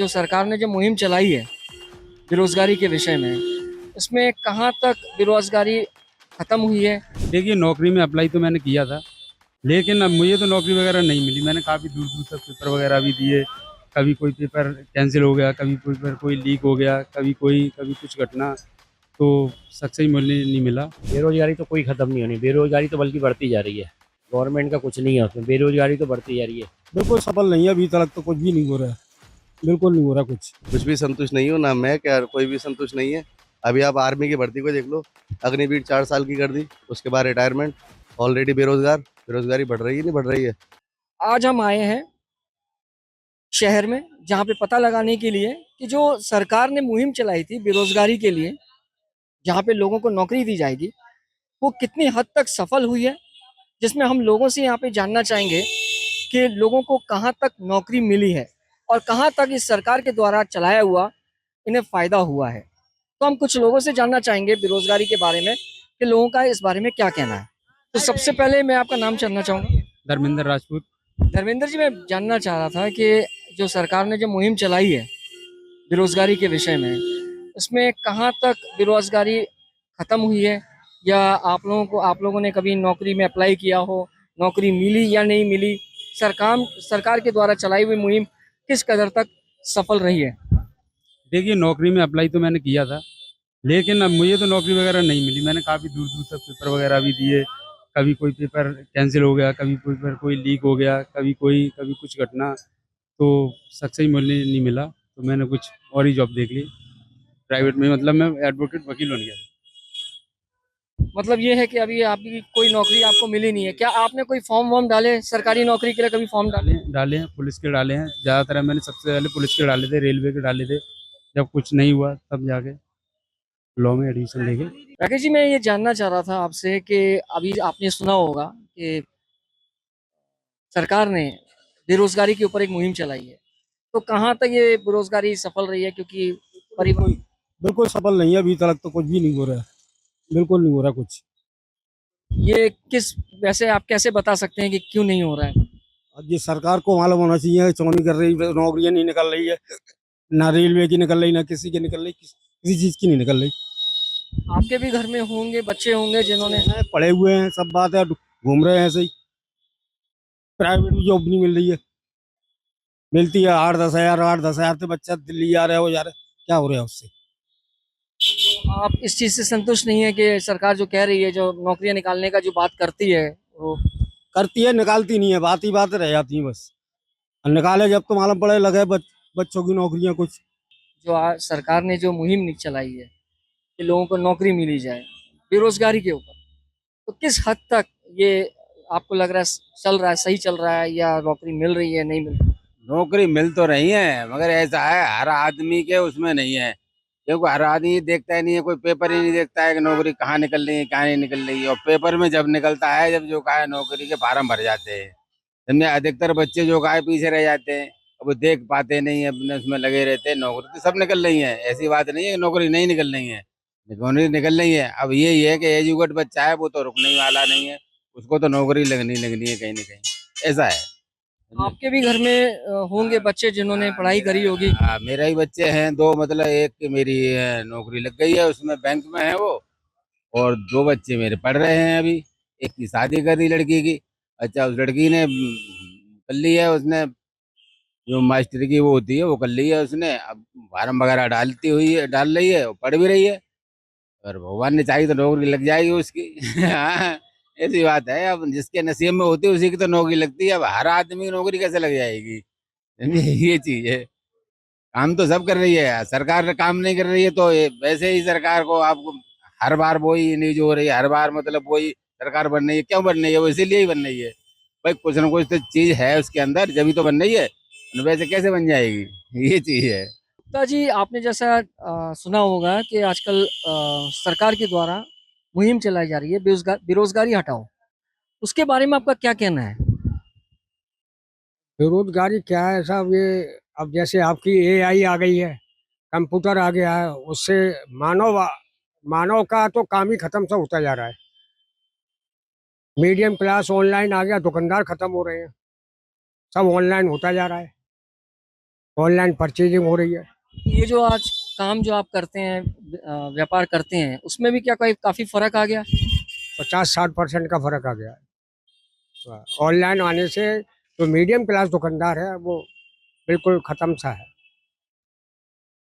जो सरकार ने जो मुहिम चलाई है बेरोजगारी के विषय में, इसमें कहाँ तक बेरोजगारी खत्म हुई है? देखिए, नौकरी में अप्लाई तो मैंने किया था, लेकिन अब मुझे तो नौकरी वगैरह नहीं मिली। मैंने काफ़ी दूर दूर तक पेपर वगैरह भी दिए। कभी कोई पेपर कैंसिल हो गया, कभी पेपर कोई लीक हो गया, कभी कुछ घटना, तो सक्सेस मिलने नहीं मिला। बेरोजगारी तो कोई खत्म नहीं होनी, बेरोजगारी तो बल्कि बढ़ती जा रही है। गवर्नमेंट का कुछ नहीं है उसमें, बेरोजगारी तो बढ़ती जा रही है। बिल्कुल सफल नहीं है, अभी तक तो कुछ भी नहीं हो रहा है। बिल्कुल नहीं हो रहा कुछ भी संतुष्ट नहीं हूँ ना, मैं क्या कोई भी संतुष्ट नहीं है। अभी आप आर्मी की भर्ती को देख लो, अग्निवीर 4 साल की कर दी, उसके बाद रिटायरमेंट। ऑलरेडी बेरोजगारी बढ़ रही है, नहीं बढ़ रही है। आज हम आए हैं शहर में, जहाँ पे पता लगाने के लिए कि जो सरकार ने मुहिम चलाई थी बेरोजगारी के लिए, जहाँ पे लोगों को नौकरी दी जाएगी, वो कितनी हद तक सफल हुई है, जिसमें हम लोगों से यहाँ पे जानना चाहेंगे कि लोगों को कहाँ तक नौकरी मिली है और कहाँ तक इस सरकार के द्वारा चलाया हुआ इन्हें फायदा हुआ है। तो हम कुछ लोगों से जानना चाहेंगे बेरोजगारी के बारे में कि लोगों का इस बारे में क्या कहना है। तो सबसे पहले मैं आपका नाम जानना चाहूँगा। धर्मेंद्र राजपूत। धर्मेंद्र जी, मैं जानना चाह रहा था कि जो सरकार ने जो मुहिम चलाई है बेरोजगारी के विषय में, इसमें कहाँ तक बेरोजगारी खत्म हुई है, या आप लोगों ने कभी नौकरी में अप्लाई किया हो, नौकरी मिली या नहीं मिली, सरकार के द्वारा चलाई हुई मुहिम किस कदर तक सफल रही है? देखिए, नौकरी में अप्लाई तो मैंने किया था, लेकिन अब मुझे तो नौकरी वगैरह नहीं मिली। मैंने काफ़ी दूर दूर तक पेपर वगैरह भी दिए। कभी कोई पेपर कैंसिल हो गया, कभी पेपर कोई लीक हो गया, कभी कुछ घटना, तो सक्सेस मिलने नहीं मिला। तो मैंने कुछ और ही जॉब देख ली प्राइवेट में। मतलब मैं एडवोकेट वकील बन गया। मतलब ये है कि अभी आपकी कोई नौकरी आपको मिली नहीं है। क्या आपने कोई फॉर्म वॉर्म डाले सरकारी नौकरी के लिए, कभी फॉर्म डाले? डाले हैं, पुलिस के डाले हैं। ज़्यादातर मैंने सबसे पहले पुलिस के डाले थे, रेलवे के डाले थे। जब कुछ नहीं हुआ तब जाके लॉ में एडमिशन लेके। राकेश जी, मैं ये जानना चाह रहा था आपसे कि अभी आपने सुना होगा कि सरकार ने बेरोजगारी के ऊपर एक मुहिम चलाई है, तो कहाँ तक ये बेरोजगारी सफल रही है? क्योंकि परिवार, बिल्कुल बिल्कुल सफल नहीं है, अभी तक तो कुछ भी नहीं हो रहा है। बिल्कुल नहीं हो रहा कुछ। ये किस, वैसे आप कैसे बता सकते हैं कि क्यों नहीं हो रहा है? अब ये सरकार को मालूम होना चाहिए, चोरी कर रही है, नौकरियां नहीं निकल रही है। ना रेलवे की निकल रही, ना किसी की निकल रही, किसी चीज की नहीं निकल रही। आपके भी घर में होंगे, बच्चे होंगे जिन्होंने, हैं, पढ़े हुए हैं, सब बात है, घूम रहे हैं ऐसे ही। प्राइवेट भी जॉब नहीं मिल रही है। मिलती है 8-10 हजार, 8-10 हजार से बच्चा दिल्ली जा रहा है, हो जा रहा है, क्या हो रहा है उससे? आप इस चीज से संतुष्ट नहीं है कि सरकार जो कह रही है, जो नौकरियां निकालने का जो बात करती है, वो करती है, निकालती नहीं है, बात ही बात रह जाती है बस। और निकाले जब तो मालूम पड़े लगे बच्चों की नौकरियां कुछ। जो आज सरकार ने जो मुहिम चलाई है कि लोगों को नौकरी मिली जाए बेरोजगारी के ऊपर, तो किस हद तक ये आपको लग रहा है चल रहा है, सही चल रहा है, या नौकरी मिल रही है, नहीं मिल रही? नौकरी मिल तो रही है, मगर ऐसा है हर आदमी के उसमें नहीं है। क्योंकि हर आदमी देखता ही नहीं है, कोई पेपर ही नहीं देखता है कि नौकरी कहाँ निकल रही है कहाँ नहीं निकल रही है। और पेपर में जब निकलता है, जब जो का है नौकरी के फार्म भर जाते हैं, समझे। अधिकतर बच्चे जो का है पीछे रह जाते हैं, अब वो देख पाते नहीं है, अपने उसमें लगे रहते हैं। नौकरी तो सब निकल रही है, ऐसी बात नहीं है कि नौकरी नहीं निकल रही है, नौकरी निकल रही है। अब यही है कि एजुकेट बच्चा है, वो तो रुकने वाला नहीं है, उसको तो नौकरी लगनी लगनी है कहीं ना कहीं, ऐसा है। आपके भी घर में होंगे बच्चे जिन्होंने पढ़ाई करी होगी। हाँ, मेरा ही बच्चे हैं दो, मतलब एक की मेरी नौकरी लग गई है, उसमें बैंक में है वो। और दो बच्चे मेरे पढ़ रहे हैं अभी। एक की शादी कर दी लड़की की। अच्छा, उस लड़की ने कर ली है उसने, जो मास्टर की वो होती है वो कर ली है उसने। अब फार्म वगैरह डाल रही है, वो पढ़ भी रही है। और भगवान ने चाही तो नौकरी लग जाएगी उसकी। हाँ, ऐसी बात है। अब जिसके नसीब में होती है उसी की तो नौकरी लगती है। अब हर आदमी की नौकरी कैसे लग जाएगी? ये चीज है। काम तो सब कर रही है, सरकार काम नहीं कर रही है, तो वैसे ही सरकार को आपको हर बार वही न्यूज हो रही है, हर बार मतलब वही सरकार बन रही है। क्यों बन रही है? वो इसीलिए ही बन रही है भाई, कुछ ना कुछ तो चीज है उसके अंदर, जब तो बन रही है। वैसे कैसे बन जाएगी? ये चीज है। गुप्ता जी, आपने जैसा सुना होगा कि आजकल सरकार के द्वारा मुहिम चलाई जा रही है बेरोजगारी हटाओ, उसके बारे में आपका क्या कहना है? बेरोजगारी क्या है साहब, ये अब जैसे आपकी एआई आ गई है, कंप्यूटर आ गया है, उससे मानव मानव का तो काम ही खत्म सा होता जा रहा है। मीडियम क्लास ऑनलाइन आ गया, दुकानदार खत्म हो रहे हैं, सब ऑनलाइन होता जा रहा है। ऑनलाइन परचेजिंग हो रही है। ये जो आज काम जो आप करते हैं, व्यापार करते हैं, उसमें भी क्या कोई काफी फर्क आ गया? 50-60% का फर्क आ गया है ऑनलाइन आने से। जो मीडियम क्लास दुकानदार है वो बिल्कुल खत्म सा है।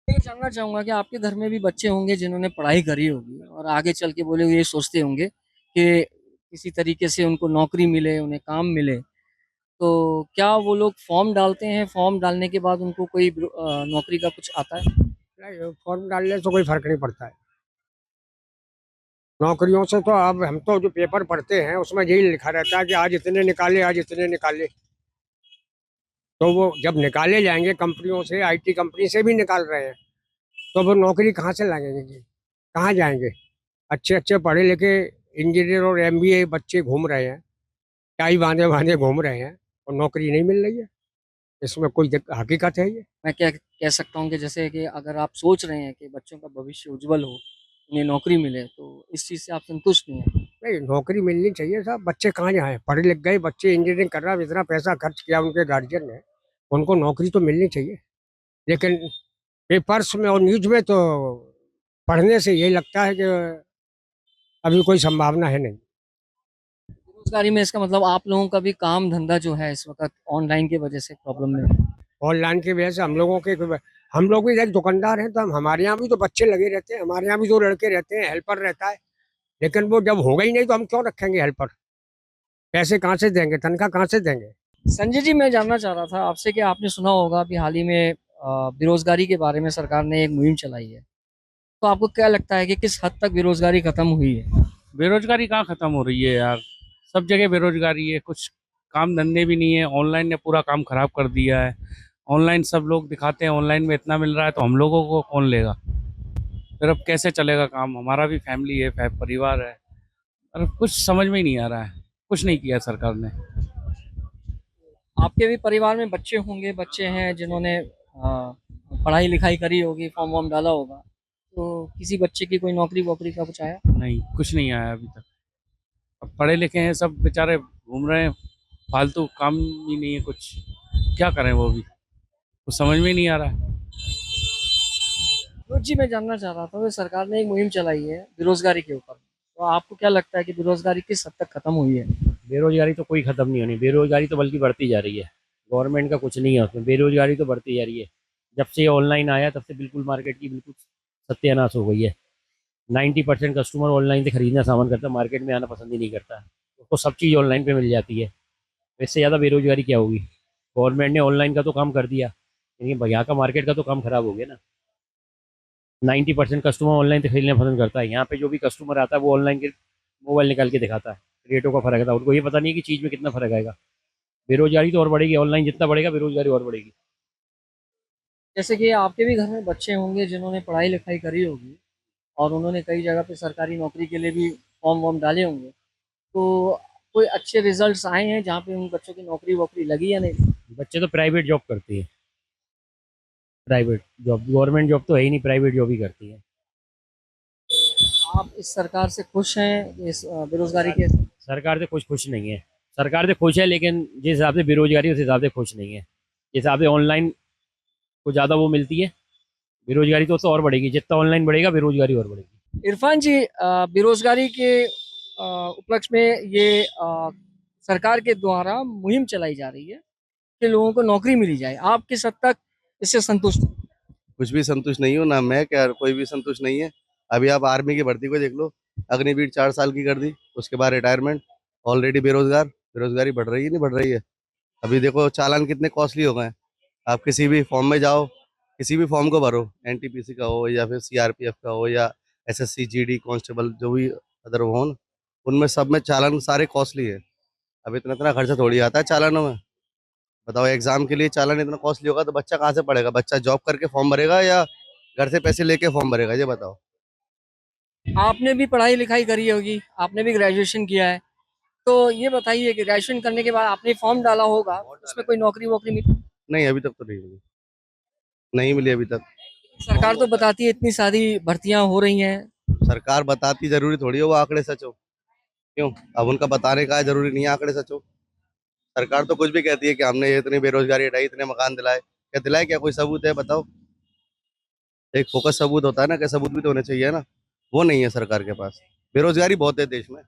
मैं ये जानना चाहूंगा कि आपके घर में भी बच्चे होंगे जिन्होंने पढ़ाई करी होगी और आगे चल के बोले ये सोचते होंगे कि किसी तरीके से उनको नौकरी मिले, उन्हें काम मिले। तो क्या वो लोग फॉर्म डालते हैं, फॉर्म डालने के बाद उनको कोई नौकरी का कुछ आता है? नहीं, फॉर्म डालने से कोई फर्क नहीं पड़ता है नौकरियों से। तो अब हम तो जो पेपर पढ़ते हैं उसमें यही लिखा रहता है कि आज इतने निकाले, आज इतने निकाले। तो वो जब निकाले जाएंगे कंपनियों से, आईटी कंपनी से भी निकाल रहे हैं, तो वो नौकरी कहाँ से लाएंगे जी? कहाँ जाएंगे? अच्छे अच्छे पढ़े लिखे इंजीनियर और एमबीए बच्चे घूम रहे हैं, टाई बांधे बांधे घूम रहे हैं, और नौकरी नहीं मिल रही है। इसमें कोई हकीकत है ये? मैं क्या कह सकता हूँ कि जैसे कि अगर आप सोच रहे हैं कि बच्चों का भविष्य उज्जवल हो, उन्हें नौकरी मिले, तो इस चीज़ से आप संतुष्ट नहीं हैं? नहीं, नौकरी मिलनी चाहिए साहब। बच्चे कहाँ जाए? पढ़े लिख गए बच्चे, इंजीनियरिंग कर रहा है, इतना पैसा खर्च किया उनके गार्जियन ने, उनको नौकरी तो मिलनी चाहिए। लेकिन पेपर्स में और न्यूज में तो पढ़ने से यही लगता है कि अभी कोई संभावना है नहीं। बेरोजगारी में इसका मतलब आप लोगों का भी काम धंधा जो है इस वक्त ऑनलाइन की वजह से प्रॉब्लम में है। ऑनलाइन की वजह से हम लोग भी एक दुकानदार हैं, तो हमारे यहाँ भी तो बच्चे लगे रहते हैं, हमारे यहाँ भी 2 लड़के रहते हैं, हेल्पर रहता है। लेकिन वो जब होगा ही नहीं तो हम क्यों रखेंगे हेल्पर? पैसे कहाँ से देंगे? तनख्वाह कहाँ से देंगे? संजय जी, मैं जानना चाह रहा था आपसे कि आपने सुना होगा अभी हाल ही में बेरोजगारी के बारे में सरकार ने एक मुहिम चलाई है। तो आपको क्या लगता है कि किस हद तक बेरोजगारी खत्म हुई है? बेरोजगारी कहाँ खत्म हो रही है यार। सब जगह बेरोजगारी है, कुछ काम धंधे भी नहीं है। ऑनलाइन ने पूरा काम खराब कर दिया है। ऑनलाइन सब लोग दिखाते हैं ऑनलाइन में इतना मिल रहा है, तो हम लोगों को कौन लेगा? फिर अब कैसे चलेगा काम? हमारा भी फैमिली है, परिवार है। और कुछ समझ में ही नहीं आ रहा है। कुछ नहीं किया सरकार ने। आपके भी परिवार में बच्चे होंगे, बच्चे हैं जिन्होंने पढ़ाई लिखाई करी होगी, फॉर्म वॉर्म डाला होगा। तो किसी बच्चे की कोई नौकरी वोकरी का कुछ आया? नहीं, कुछ नहीं आया अभी तक। अब पढ़े लिखे हैं सब बेचारे, घूम रहे हैं, फालतू काम ही नहीं है कुछ। क्या करें वो भी, कुछ समझ में ही नहीं आ रहा है। तो जी, मैं जानना चाह रहा था कि सरकार ने एक मुहिम चलाई है बेरोजगारी के ऊपर। तो आपको क्या लगता है कि बेरोजगारी किस हद तक खत्म हुई है? बेरोजगारी तो कोई ख़त्म नहीं होनी, बेरोजगारी तो बल्कि बढ़ती जा रही है। गवर्नमेंट का कुछ नहीं है उसमें, बेरोजगारी तो बढ़ती जा रही है। जब से ये ऑनलाइन आया तब से बिल्कुल मार्केट की बिल्कुल सत्यानाश हो गई है। 90% कस्टमर ऑनलाइन से खरीदना सामान करता है, मार्केट में आना पसंद ही नहीं करता। उसको सब चीज़ ऑनलाइन पे मिल जाती है। इससे ज़्यादा बेरोजगारी क्या होगी? गवर्नमेंट ने ऑनलाइन का तो काम कर दिया, लेकिन यहाँ का मार्केट का तो काम खराब हो गया ना। 90% कस्टमर ऑनलाइन से खरीदना पसंद करता है। यहाँ पे जो भी कस्टमर आता है वो ऑनलाइन के मोबाइल निकाल के दिखाता है, रेटों का फर्क था। उनको ये पता नहीं है कि चीज़ में कितना फर्क आएगा। बेरोजगारी तो और बढ़ेगी, ऑनलाइन जितना बढ़ेगा बेरोजगारी और बढ़ेगी। जैसे कि आपके भी घर में बच्चे होंगे जिन्होंने पढ़ाई लिखाई करी होगी और उन्होंने कई जगह पे सरकारी नौकरी के लिए भी फॉर्म वॉर्म डाले होंगे। तो कोई अच्छे रिजल्ट्स आए हैं जहाँ पे उन बच्चों की नौकरी वोकरी लगी या नहीं? बच्चे तो प्राइवेट जॉब करती है, प्राइवेट जॉब। गवर्नमेंट जॉब तो है ही नहीं, प्राइवेट जॉब ही करती है। आप इस सरकार से खुश हैं इस बेरोजगारी के? सरकार से कुछ खुश नहीं है। सरकार से खुश है, लेकिन जिस हिसाब से बेरोजगारी उस हिसाब से खुश नहीं है। जिस हिसाब से ऑनलाइन को ज़्यादा वो मिलती है, बेरोजगारी तो और बढ़ेगी। जितना ऑनलाइन बढ़ेगा बेरोजगारी और बढ़ेगी। इरफान जी, बेरोजगारी के उपलक्ष्य में ये सरकार के द्वारा मुहिम चलाई जा रही है कि लोगों को नौकरी मिली जाए। आप किस हद तक इससे संतुष्ट हैं? कुछ भी संतुष्ट नहीं हूँ ना, मैं क्या, कोई भी संतुष्ट नहीं है। अभी आप आर्मी की भर्ती को देख लो, अग्निवीर 4 साल की कर दी, उसके बाद रिटायरमेंट। ऑलरेडी बेरोजगार, बेरोजगारी बढ़ रही है, नहीं बढ़ रही है? अभी देखो चालान कितने कॉस्टली हो गए हैं। आप किसी भी फॉर्म में जाओ, किसी भी फॉर्म को भरो, एनटीपीसी का हो या फिर सीआरपीएफ का हो या एसएससी जीडी कांस्टेबल जो भी अदर हो, उनमें सब में चालान सारे कॉस्टली है। अब इतना इतना खर्चा थोड़ी आता है चालानों में। बताओ, एग्जाम के लिए चालान इतना कॉस्टली होगा तो बच्चा कहाँ से पढ़ेगा? बच्चा जॉब करके फॉर्म भरेगा या घर से पैसे लेके फॉर्म भरेगा, ये बताओ। आपने भी पढ़ाई लिखाई करी होगी, आपने भी ग्रेजुएशन किया है। तो ये बताइए कि ग्रेजुएशन करने के बाद आपने फॉर्म डाला होगा, उसमें कोई नौकरी वोकरी मिली? नहीं, अभी तक तो नहीं मिली, नहीं मिली अभी तक। सरकार तो बताती है इतनी सारी भर्तियां हो रही हैं। सरकार बताती, जरूरी थोड़ी हो वो आंकड़े सच हो। क्यों? अब उनका बताने का है, जरूरी नहीं है आंकड़े सच हो। सरकार तो कुछ भी कहती है कि हमने ये इतनी बेरोजगारी हटाई, इतने मकान दिलाए। क्या दिलाए, क्या कोई सबूत है बताओ। एक फोकस सबूत होता है ना, क्या सबूत भी तो होने चाहिए ना, वो नहीं है सरकार के पास। बेरोजगारी बहुत है देश में।